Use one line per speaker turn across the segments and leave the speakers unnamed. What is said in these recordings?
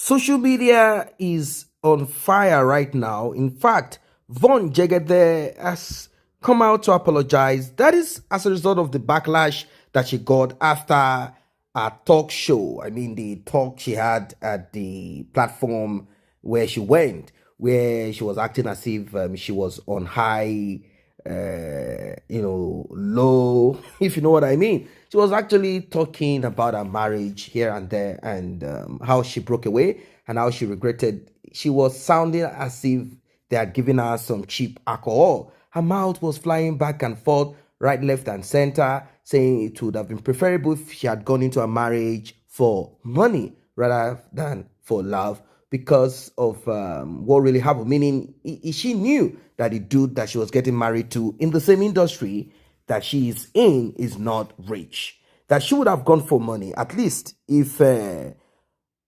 Social media is on fire right now. In fact, Von Jegede has come out to apologize. That is as a result of the backlash that she got after a talk show. I mean, the talk she had at the platform where she went, where she was acting as if she was on high, low, if you know what I mean. She was actually talking about her marriage here and there and how she broke away and how she regretted. She was sounding as if they had given her some cheap alcohol. Her mouth was flying back and forth, right, left, and center, saying it would have been preferable if she had gone into a marriage for money rather than for love because of what really happened. Meaning, she knew that the dude that she was getting married to in the same industry that she is in is not rich. That she would have gone for money. At least if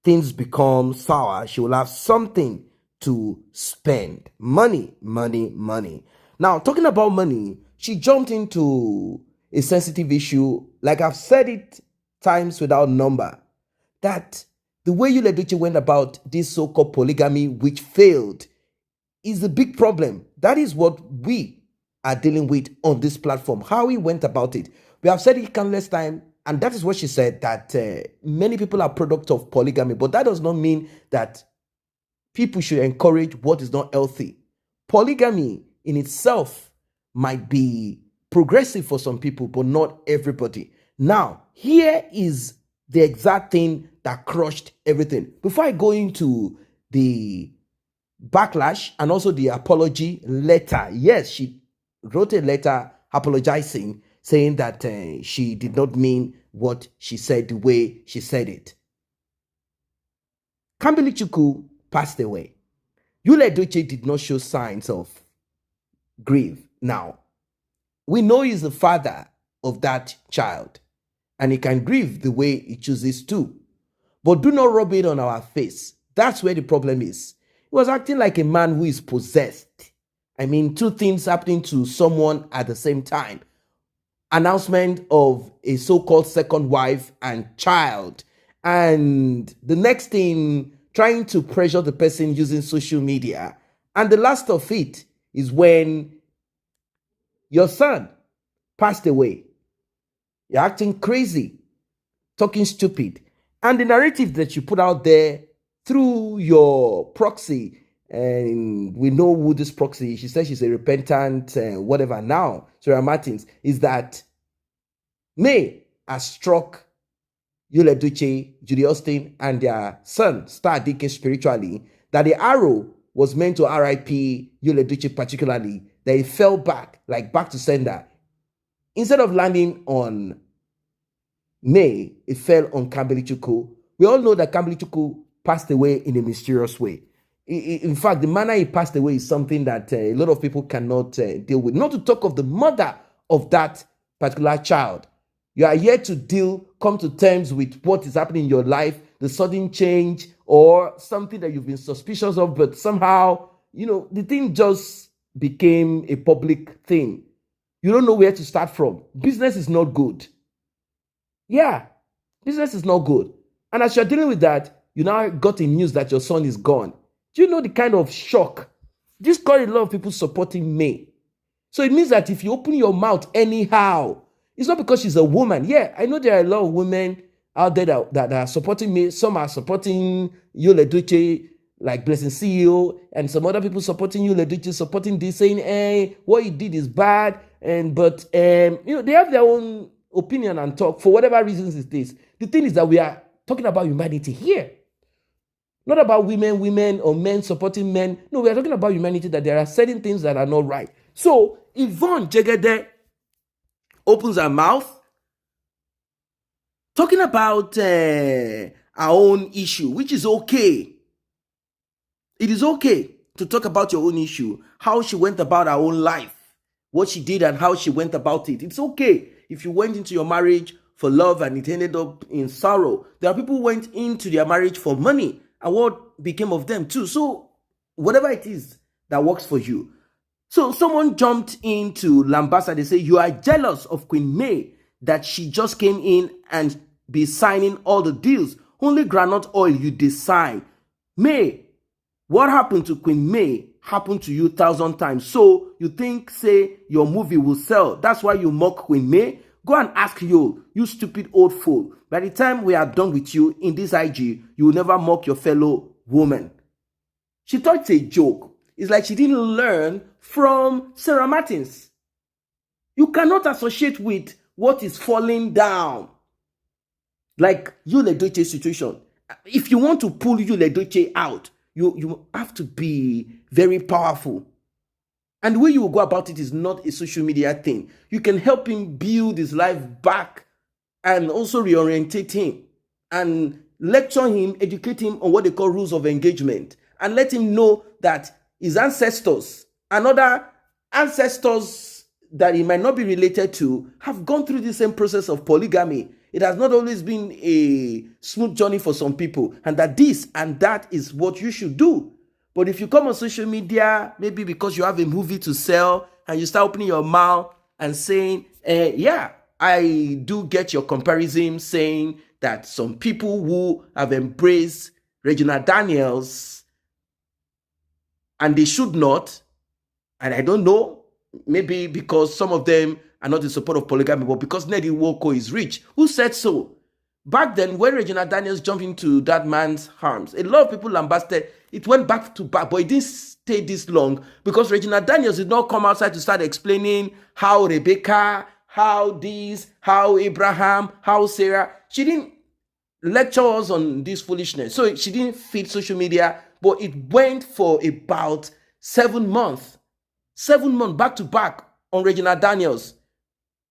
things become sour, she will have something to spend. Money, money, money. Now, talking about money, she jumped into a sensitive issue. Like I've said it times without number, that the way YUL went about this so-called polygamy, which failed, is a big problem. That is what we are dealing with on this platform. How he went about it. We have said it countless times, and that is what she said, that many people are product of polygamy, but that does not mean that people should encourage what is not healthy. Polygamy in itself might be progressive for some people, but not everybody. Now, here is the exact thing that crushed everything. Before I go into the backlash and also the apology letter, yes, she wrote a letter apologizing, saying that she did not mean what she said the way she said it. Kambilichukwu passed away. YUL did not show signs of grief. Now, we know he's the father of that child, and he can grieve the way he chooses to. But do not rub it on our face. That's where the problem is. He was acting like a man who is possessed. I mean, two things happening to someone at the same time. Announcement of a so-called second wife and child. And the next thing, trying to pressure the person using social media. And the last of it is when your son passed away. You're acting crazy, talking stupid. And the narrative that you put out there through your proxy, and we know who this proxy is. She says she's a repentant whatever now, Sarah Martins, is that May has struck YUL, Judy Austin, and their son, Star DK, spiritually, that the arrow was meant to RIP YUL particularly, that it fell back, like back to sender. Instead of landing on May, it fell on Kambilichukwu. We all know that Kambilichukwu passed away in a mysterious way. In fact, the manner he passed away is something that a lot of people cannot deal with. Not to talk of the mother of that particular child. You are here to come to terms with what is happening in your life, the sudden change, or something that you've been suspicious of, but somehow, the thing just became a public thing. You don't know where to start from. Business is not good. Yeah, business is not good. And as you're dealing with that, you now got the news that your son is gone. Do you know the kind of shock? This got a lot of people supporting me. So it means that if you open your mouth anyhow, it's not because she's a woman. Yeah, I know there are a lot of women out there that are supporting me. Some are supporting YUL, like Blessing CEO, and some other people supporting YUL, supporting this, saying, hey, what you did is bad. But they have their own opinion and talk for whatever reasons it is. The thing is that we are talking about humanity here. Not about women or men supporting men. No, we are talking about humanity, that there are certain things that are not right. So, YVONNE Jegede opens her mouth talking about our own issue, which is okay. It is okay to talk about your own issue, how she went about her own life, what she did and how she went about it. It's okay if you went into your marriage for love and it ended up in sorrow. There are people who went into their marriage for money, and what became of them too. So whatever it is that works for you. So someone jumped into Lambasa. They say, you are jealous of Queen May, that she just came in and be signing all the deals. Only groundnut oil you decide. May, what happened to Queen May happened to you 1,000 times. So you think, say, your movie will sell. That's why you mock Queen May. Go and ask you stupid old fool. By the time we are done with you in this IG, you will never mock your fellow woman. She thought it's a joke. It's like she didn't learn from Sarah Martins. You cannot associate with what is falling down. Like YUL Edochie situation. If you want to pull YUL Edochie out, you have to be very powerful. And the way you will go about it is not a social media thing. You can help him build his life back and also reorientate him and lecture him, educate him on what they call rules of engagement, and let him know that his ancestors and other ancestors that he might not be related to have gone through the same process of polygamy. It has not always been a smooth journey for some people, and that this and that is what you should do. But if you come on social media, maybe because you have a movie to sell, and you start opening your mouth and saying, yeah, I do get your comparison, saying that some people who have embraced Regina Daniels and they should not, and I don't know, maybe because some of them are not in support of polygamy, but because Neddy Nwoko is rich. Who said so? Back then, when Regina Daniels jumped into that man's arms, a lot of people lambasted. It went back to back, but it didn't stay this long because Regina Daniels did not come outside to start explaining how Rebecca, how this, how Abraham, how Sarah. She didn't lecture us on this foolishness. So she didn't feed social media, but it went for about 7 months. 7 months back to back on Regina Daniels.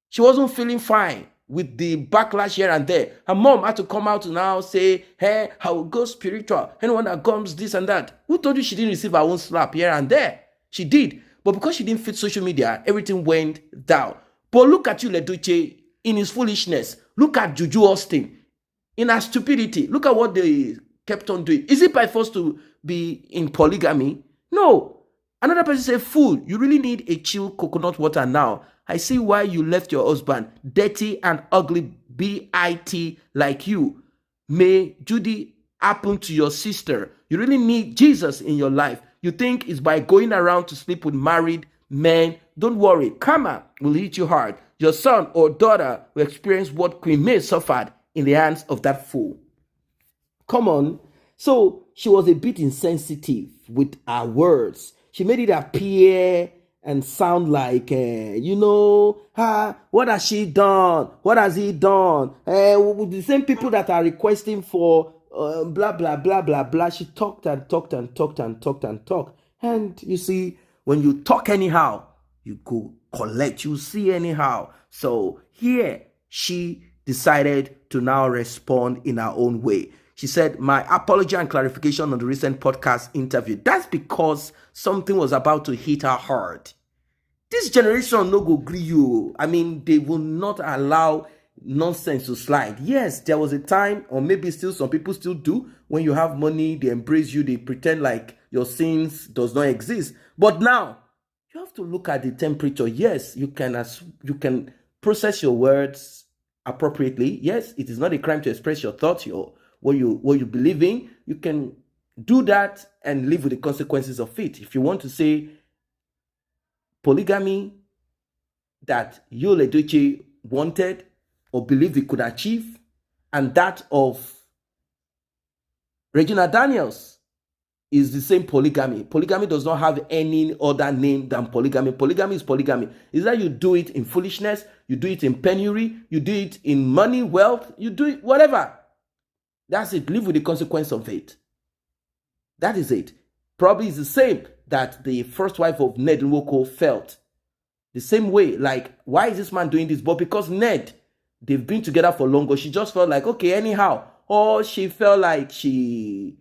She wasn't feeling fine with the backlash here and there. Her mom had to come out to now say, hey, I will go spiritual. Anyone that comes this and that. Who told you she didn't receive her own slap here and there? She did. But because she didn't fit social media, everything went down. But look at YUL Edochie in his foolishness. Look at Juju Austin in her stupidity. Look at what they kept on doing. Is it by force to be in polygamy? No. Another person said, fool, you really need a chill coconut water now. I see why you left your husband, dirty and ugly BIT like you. May Judy happen to your sister. You really need Jesus in your life. You think it's by going around to sleep with married men. Don't worry, karma will hit you hard. Your son or daughter will experience what Queen May suffered in the hands of that fool. Come on. So she was a bit insensitive with her words. She made it appear and sound like, what has she done? What has he done? The same people that are requesting for blah, blah, blah, blah, blah. She talked and talked and talked and talked and talked. And you see, when you talk anyhow, you go collect, you see anyhow. So here, she decided to now respond in her own way. She said, my apology and clarification on the recent podcast interview. That's because something was about to hit her hard. This generation no go gree you. I mean, they will not allow nonsense to slide. Yes, there was a time, or maybe still some people still do, when you have money, they embrace you, they pretend like your sins does not exist. But now, you have to look at the temperature. Yes, you can process your words appropriately. Yes, it is not a crime to express your thoughts, what you believe in. You can do that and live with the consequences of it. If you want to say polygamy that YUL Edochie wanted or believed he could achieve, and that of Regina Daniels is the same polygamy. Polygamy does not have any other name than polygamy. Polygamy is polygamy. Is that you do it in foolishness, you do it in penury, you do it in money, wealth, you do it, whatever. That's it. Live with the consequence of it. That is it. Probably it's the same that the first wife of Ned Nwoko felt. The same way, like, why is this man doing this? But because Ned, they've been together for longer, she just felt like, okay, anyhow. Or she felt like she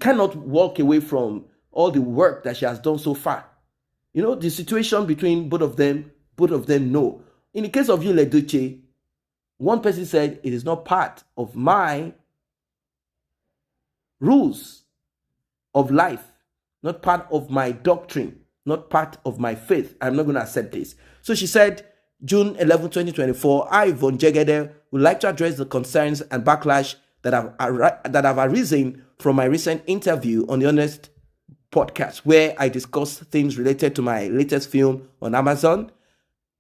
cannot walk away from all the work that she has done so far. You know, the situation between both of them know. In the case of YUL Edochie, one person said, it is not part of my rules of life, not part of my doctrine, not part of my faith. I'm not going to accept this. So she said, June 11, 2024, I, YVONNE JEGEDE, would like to address the concerns and backlash that have arisen from my recent interview on the Honest podcast, where I discussed things related to my latest film on Amazon.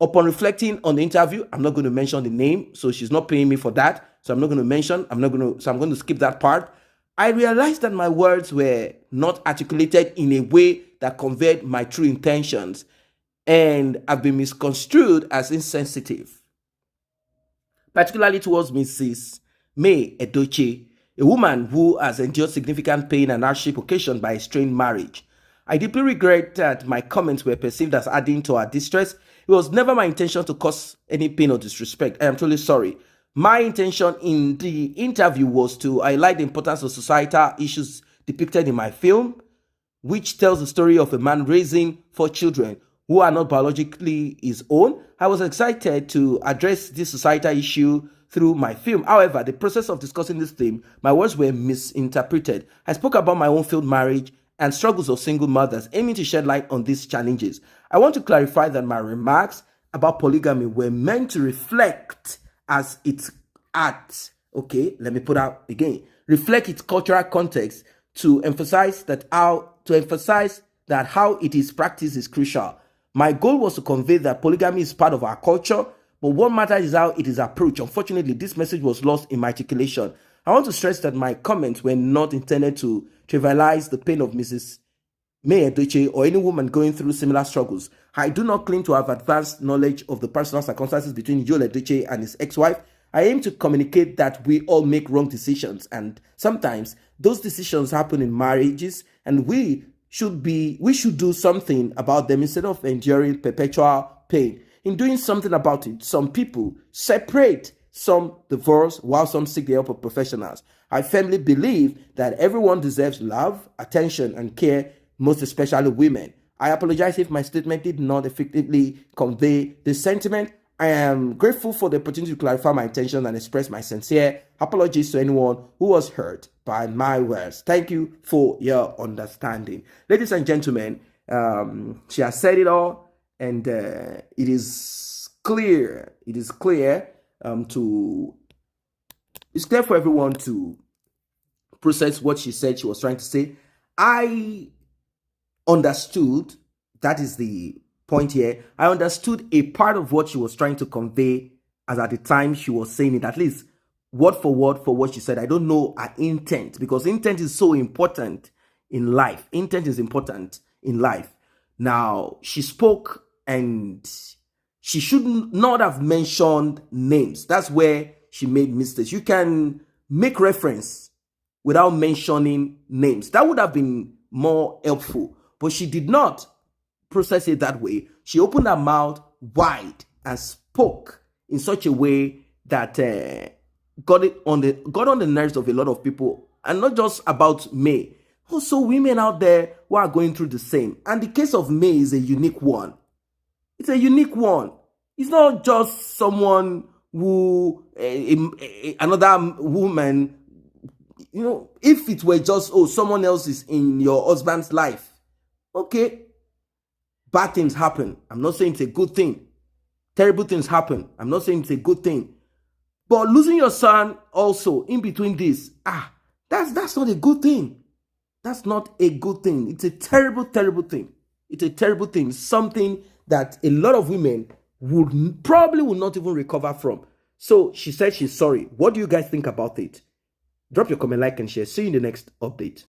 Upon reflecting on the interview, I'm not going to mention the name, so she's not paying me for that. So I'm going to skip that part. I realized that my words were not articulated in a way that conveyed my true intentions, and have been misconstrued as insensitive, particularly towards Mrs. May Edochie, a woman who has endured significant pain and hardship occasioned by a strained marriage. I deeply regret that my comments were perceived as adding to her distress. It was never my intention to cause any pain or disrespect. I am truly sorry. My intention in the interview was to highlight the importance of societal issues depicted in my film, which tells the story of a man raising 4 children who are not biologically his own. I was excited to address this societal issue through my film. However, the process of discussing this theme, my words were misinterpreted. I spoke about my own failed marriage and struggles of single mothers, aiming to shed light on these challenges. I want to clarify that my remarks about polygamy were meant to reflect as its art. Okay, let me put out again. Reflect its cultural context to emphasize that how it is practiced is crucial. My goal was to convey that polygamy is part of our culture, but what matters is how it is approached. Unfortunately, this message was lost in my articulation. I want to stress that my comments were not intended to trivialize the pain of Mrs. May Edochie or any woman going through similar struggles. I do not claim to have advanced knowledge of the personal circumstances between YUL Edochie and his ex-wife. I aim to communicate that we all make wrong decisions, and sometimes those decisions happen in marriages, and we should do something about them instead of enduring perpetual pain. In doing something about it, some people separate, some divorce, while some seek the help of professionals. I firmly believe that everyone deserves love, attention, and care, most especially women. I apologize if my statement did not effectively convey this sentiment. I am grateful for the opportunity to clarify my intention and express my sincere apologies to anyone who was hurt by my words. Thank you for your understanding. Ladies and gentlemen, she has said it all, and it is clear. It's clear for everyone to process what she said she was trying to say. I understood, that is the point here. I understood a part of what she was trying to convey as at the time she was saying it, at least word for what she said. I don't know her intent, because intent is so important in life. Intent is important in life. Now, she spoke and she should not have mentioned names. That's where she made mistakes. You can make reference without mentioning names. That would have been more helpful, but she did not process it that way. She opened her mouth wide and spoke in such a way that got on the nerves of a lot of people, and not just about May. Also, women out there who are going through the same. And the case of May is a unique one. It's a unique one. It's not just someone who another woman. You know, if it were just someone else is in your husband's life, okay. Bad things happen. I'm not saying it's a good thing. Terrible things happen. I'm not saying it's a good thing. But losing your son also in between this, that's not a good thing. That's not a good thing. It's a terrible, terrible thing. It's a terrible thing. Something that a lot of women would not even recover from. So she said she's sorry. What do you guys think about it? Drop your comment, like, and share. See you in the next update.